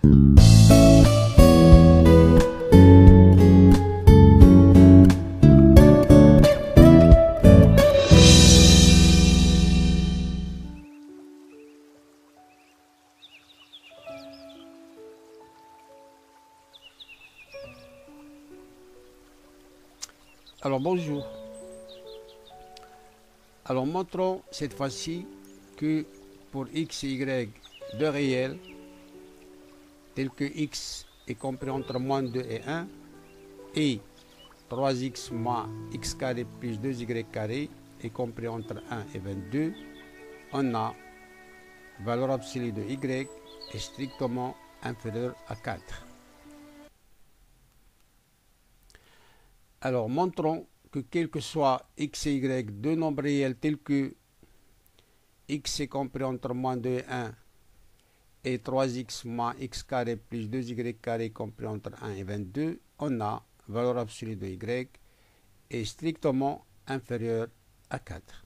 Alors bonjour. Alors montrons cette fois-ci que pour x et y deux réels tels que x est compris entre moins 2 et 1 et 3x moins x carré plus 2y carré est compris entre 1 et 22, on a valeur absolue de y est strictement inférieure à 4. Alors, montrons que quel que soit x et y, deux nombres réels tels que x est compris entre moins 2 et 1 et 3x moins x carré plus 2y carré compris entre 1 et 22, on a valeur absolue de y est strictement inférieure à 4.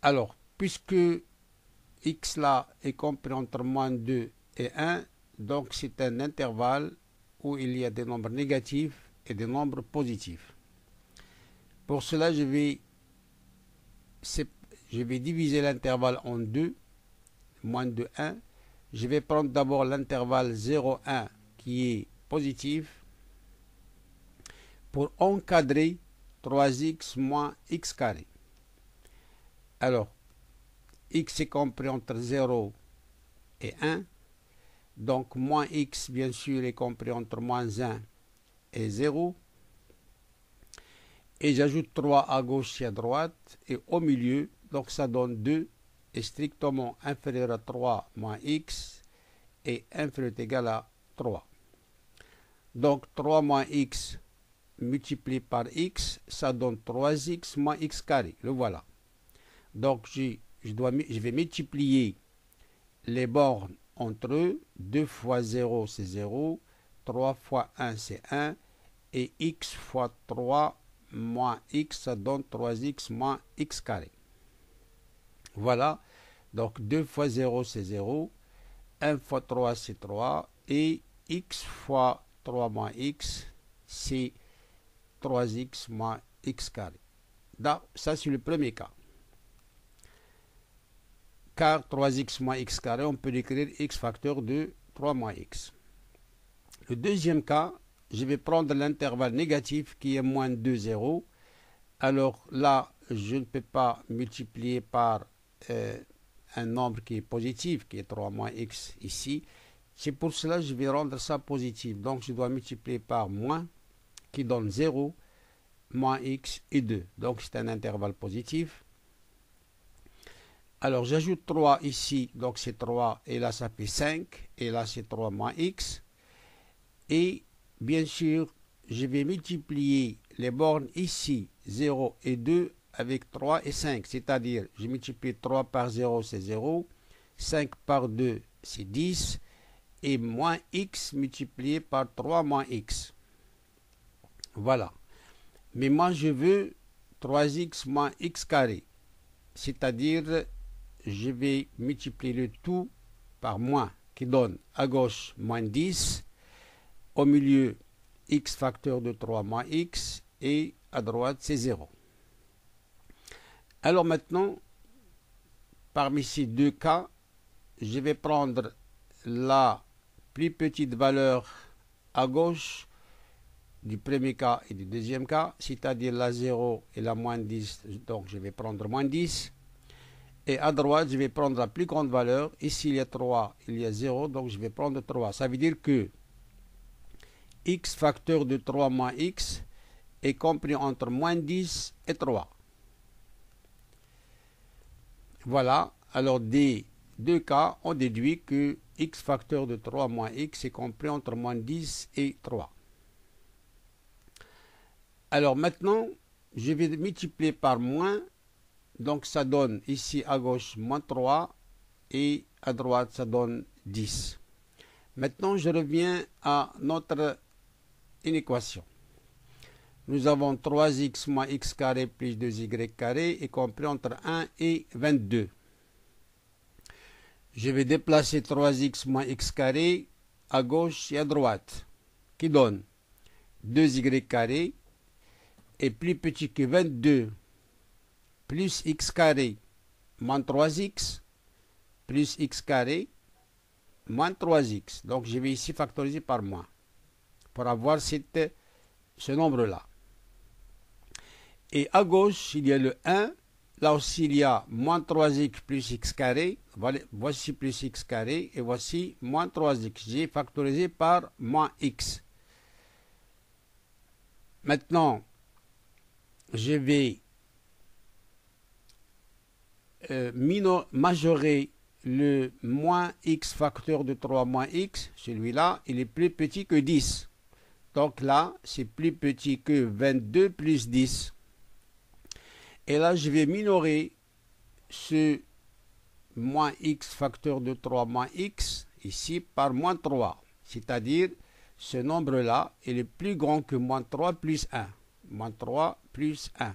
Alors, puisque x là est compris entre moins 2 et 1, donc c'est un intervalle où il y a des nombres négatifs et des nombres positifs. Pour cela, je vais diviser l'intervalle en deux, moins de 1. Je vais prendre d'abord l'intervalle 0, 1 qui est positif pour encadrer 3x moins x carré. Alors, x est compris entre 0 et 1. Donc, moins x, bien sûr, est compris entre moins 1 et 0. Et j'ajoute 3 à gauche et à droite. Et au milieu, donc ça donne 2 est strictement inférieur à 3 moins x et inférieur ou égal à 3. Donc, 3 moins x multiplié par x, ça donne 3x moins x carré. Le voilà. Donc, je vais multiplier les bornes entre eux. 2 fois 0, c'est 0. 3 fois 1, c'est 1. Et x fois 3 moins x, ça donne 3x moins x carré. Voilà. Donc 2 fois 0, c'est 0. 1 fois 3, c'est 3. Et x fois 3 moins x, c'est 3x moins x carré. Donc, ça, c'est le premier cas. Car 3x moins x carré, on peut l'écrire x facteur de 3 moins x. Le deuxième cas, je vais prendre l'intervalle négatif qui est moins 2, 0. Alors là, je ne peux pas multiplier par un nombre qui est positif, qui est 3 moins x ici. C'est pour cela que je vais rendre ça positif. Donc je dois multiplier par moins, qui donne 0, moins x et 2. Donc c'est un intervalle positif. Alors j'ajoute 3 ici, donc c'est 3, et là ça fait 5, et là c'est 3 moins x. Et bien sûr, je vais multiplier les bornes ici, 0 et 2, avec 3 et 5. C'est-à-dire, je multiplie 3 par 0, c'est 0. 5 par 2, c'est 10. Et moins x multiplié par 3 moins x. Voilà. Mais moi, je veux 3x moins x carré. C'est-à-dire, je vais multiplier le tout par moins, qui donne à gauche moins 10. Au milieu, x facteur de 3 moins x, et à droite, c'est 0. Alors maintenant, parmi ces deux cas, je vais prendre la plus petite valeur à gauche du premier cas et du deuxième cas, c'est-à-dire la 0 et la moins 10, donc je vais prendre moins 10. Et à droite, je vais prendre la plus grande valeur. Ici, il y a 3, il y a 0, donc je vais prendre 3. Ça veut dire que x facteur de 3 moins x est compris entre moins 10 et 3. Voilà, alors des deux cas, on déduit que x facteur de 3 moins x est compris entre moins 10 et 3. Alors maintenant, je vais multiplier par moins, donc ça donne ici à gauche moins 3 et à droite ça donne 10. Maintenant, je reviens à notre équation. Nous avons 3x moins x carré plus 2y carré est compris entre 1 et 22. je vais déplacer 3x moins x carré à gauche et à droite, qui donne 2y carré est plus petit que 22 plus x carré moins 3x plus x carré moins 3x. Donc je vais ici factoriser par moins pour avoir ce nombre-là. Et à gauche, il y a le 1. Là aussi, il y a moins 3x plus x carré. Voici plus x carré et voici moins 3x. J'ai factorisé par moins x. Maintenant, je vais majorer le moins x facteur de 3 moins x. Celui-là, il est plus petit que 10. Donc là, c'est plus petit que 22 plus 10. Et là, je vais minorer ce moins x facteur de 3 moins x ici par moins 3. C'est-à-dire, ce nombre-là, il est plus grand que moins 3 plus 1. Moins 3 plus 1.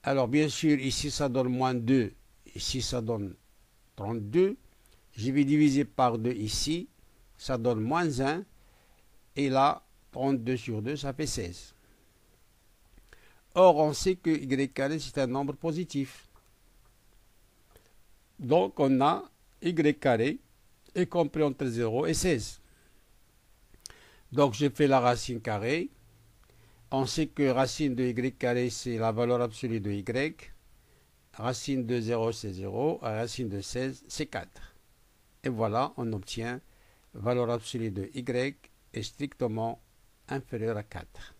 Alors, bien sûr, ici, ça donne moins 2. Ici, ça donne 32. Je vais diviser par 2 ici. Ça donne moins 1. Et là, 32 sur 2, ça fait 16. Or, on sait que y carré, c'est un nombre positif. Donc, on a y carré est compris entre 0 et 16. Donc, je fais la racine carrée. On sait que racine de y carré, c'est la valeur absolue de y. Racine de 0, c'est 0. Racine de 16, c'est 4. Et voilà, on obtient valeur absolue de y est strictement inférieure à 4.